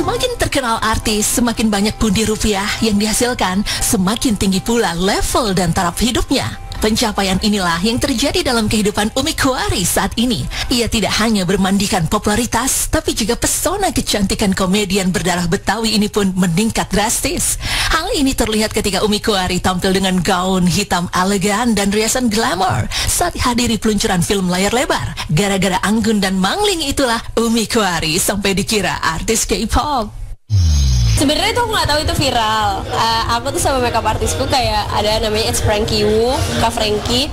Semakin terkenal artis, semakin banyak pundi rupiah yang dihasilkan, semakin tinggi pula level dan taraf hidupnya. Pencapaian inilah yang terjadi dalam kehidupan Umi Kuari saat ini. Ia tidak hanya bermandikan popularitas, tapi juga pesona kecantikan komedian berdarah Betawi ini pun meningkat drastis. Hal ini terlihat ketika Umi Kuari tampil dengan gaun hitam elegan dan riasan glamour saat hadiri peluncuran film layar lebar. Gara-gara anggun dan mangling itulah Umi Kuari sampai dikira artis K-pop. Sebenarnya tuh aku nggak tahu itu viral. Aku tuh sama makeup artisku kayak ada namanya It's Frankie Wu, Kak Frankie.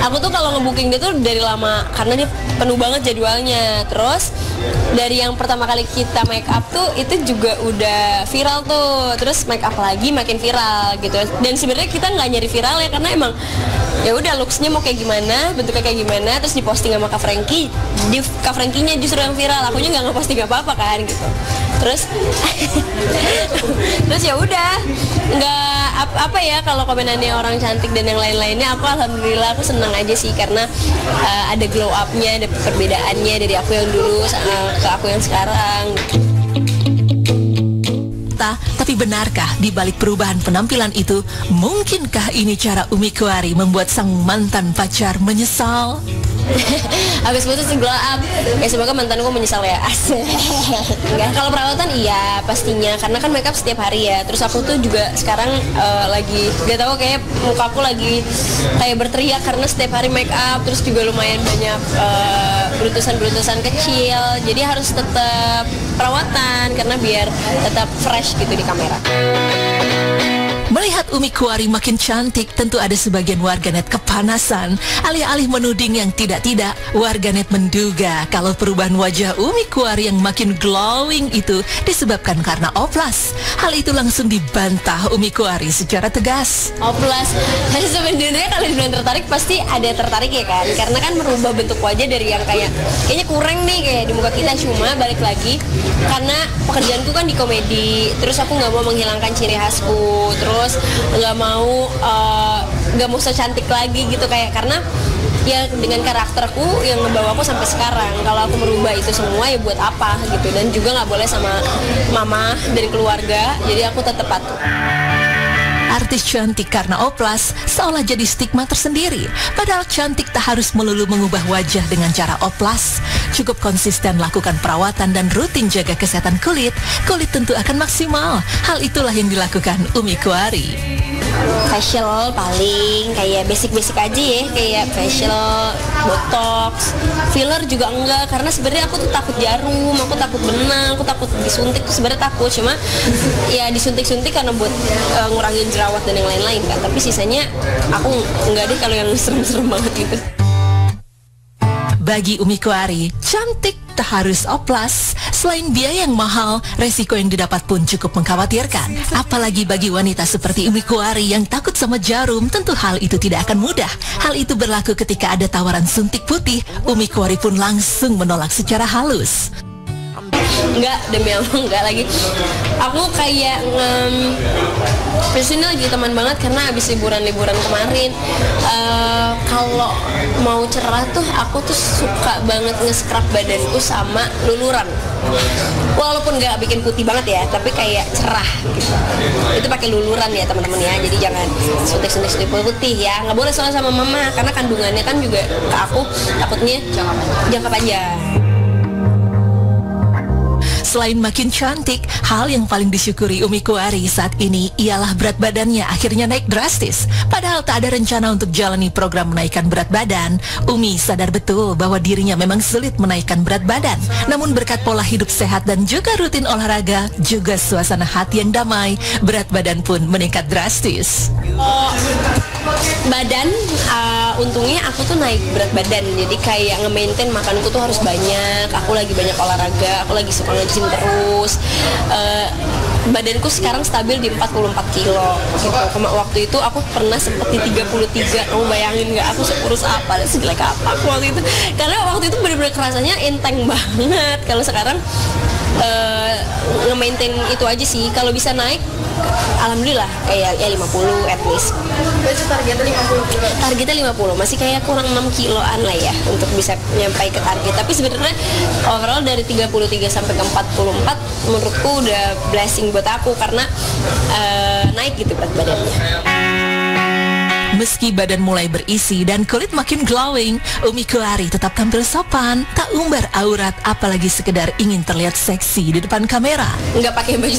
Aku tuh kalau ngebooking dia tuh dari lama karena dia penuh banget jadwalnya. Terus dari yang pertama kali kita make up tuh itu juga udah viral tuh. Terus make up lagi makin viral gitu. Dan sebenarnya kita nggak nyari viral ya karena emang ya udah looksnya mau kayak gimana, bentuknya kayak gimana, terus diposting sama Kak Frankie. Kak Frankie-nya justru yang viral. Akunya nggak ngeposting apa-apa kan gitu. Terus ya udah nggak apa ya kalau komenannya orang cantik dan yang lain-lainnya, aku alhamdulillah aku senang aja sih karena ada glow up-nya, ada perbedaannya dari aku yang dulu ke aku yang sekarang. Tapi benarkah di balik perubahan penampilan itu, mungkinkah ini cara Umi Kuari membuat sang mantan pacar menyesal? Habis putus glow up, ya semoga mantanku menyesal ya. Enggak, kalau perawatan iya pastinya karena kan makeup setiap hari ya. Terus aku tuh juga sekarang lagi gak tahu kayak mukaku lagi kayak berteriak karena setiap hari makeup. Terus juga lumayan banyak beruntusan-beruntusan kecil. Jadi harus tetap perawatan karena biar tetap fresh gitu di kamera. Melihat Umi Kuari makin cantik, tentu ada sebagian warganet kepanasan. Alih-alih menuding yang tidak-tidak, warganet menduga kalau perubahan wajah Umi Kuari yang makin glowing itu disebabkan karena oplas. Hal itu langsung dibantah Umi Kuari secara tegas. Oplas, sebenarnya kalau dibilang tertarik pasti ada tertarik ya kan, karena kan merubah bentuk wajah dari yang kayaknya kurang nih kayak di muka kita. Cuma balik lagi karena pekerjaanku kan di komedi, terus aku nggak mau menghilangkan ciri khasku, terus nggak mau secantik lagi gitu kayak karena ya dengan karakterku yang ngebawa aku sampai sekarang. Kalau aku merubah itu semua ya buat apa gitu, dan juga nggak boleh sama mama dari keluarga, jadi aku tetap patuh. Artis cantik karena oplas seolah jadi stigma tersendiri. Padahal cantik tak harus melulu mengubah wajah dengan cara oplas. Cukup konsisten lakukan perawatan dan rutin jaga kesehatan kulit. Kulit tentu akan maksimal. Hal itulah yang dilakukan Umi Kuari. Facial paling kayak basic-basic aja ya, kayak facial, botox, filler juga enggak karena sebenarnya aku tuh takut jarum, aku takut benang, aku takut disuntik tuh sebenarnya takut. Cuma ya disuntik-suntik karena buat ngurangin jerawat dan yang lain-lain kan. Tapi sisanya aku enggak deh kalau yang serem-serem banget gitu. Bagi Umi Kuari, cantik tak harus oplas. Selain biaya yang mahal, resiko yang didapat pun cukup mengkhawatirkan. Apalagi bagi wanita seperti Umi Kuari yang takut sama jarum, tentu hal itu tidak akan mudah. Hal itu berlaku ketika ada tawaran suntik putih. Umi Kuari pun langsung menolak secara halus. Enggak, demi Allah enggak lagi. Aku kayak personal lagi teman banget karena habis liburan kemarin. Kalau mau cerah tuh aku tuh suka banget nge-scrub badanku sama luluran. Walaupun nggak bikin putih banget ya, tapi kayak cerah gitu. Itu pakai luluran ya teman-teman ya. Jadi jangan suntik-suntik putih ya. Nggak boleh soalnya sama mama karena kandungannya kan juga ke aku takutnya jangka panjang. Selain makin cantik, hal yang paling disyukuri Umi Kuari saat ini ialah berat badannya akhirnya naik drastis. Padahal tak ada rencana untuk jalani program menaikkan berat badan, Umi sadar betul bahwa dirinya memang sulit menaikkan berat badan. Namun berkat pola hidup sehat dan juga rutin olahraga, juga suasana hati yang damai, berat badan pun meningkat drastis. Badan, untungnya aku tuh naik berat badan, jadi kayak nge-maintain makanku tuh harus banyak. Aku lagi banyak olahraga, aku lagi suka nge-gym terus. Badanku sekarang stabil di 44 kilo gitu. Waktu itu aku pernah sempet di 33. Kamu bayangin nggak aku sekurus apa dan sejelek apa aku waktu itu, karena waktu itu bener-bener kerasanya enteng banget. Kalau sekarang nge-maintain itu aja sih. Kalau bisa naik, alhamdulillah kayak ya 50 at least. Berarti targetnya 50 kilo. Targetnya 50, masih kayak kurang 6 kiloan lah ya untuk bisa nyampai ke target. Tapi sebenarnya overall dari 33 sampai ke 44 menurutku udah blessing buat aku karena naik gitu berat badannya. Meski badan mulai berisi dan kulit makin glowing, Umi Kuari tetap tampil sopan, tak umbar aurat apalagi sekedar ingin terlihat seksi di depan kamera. Nggak pakai baju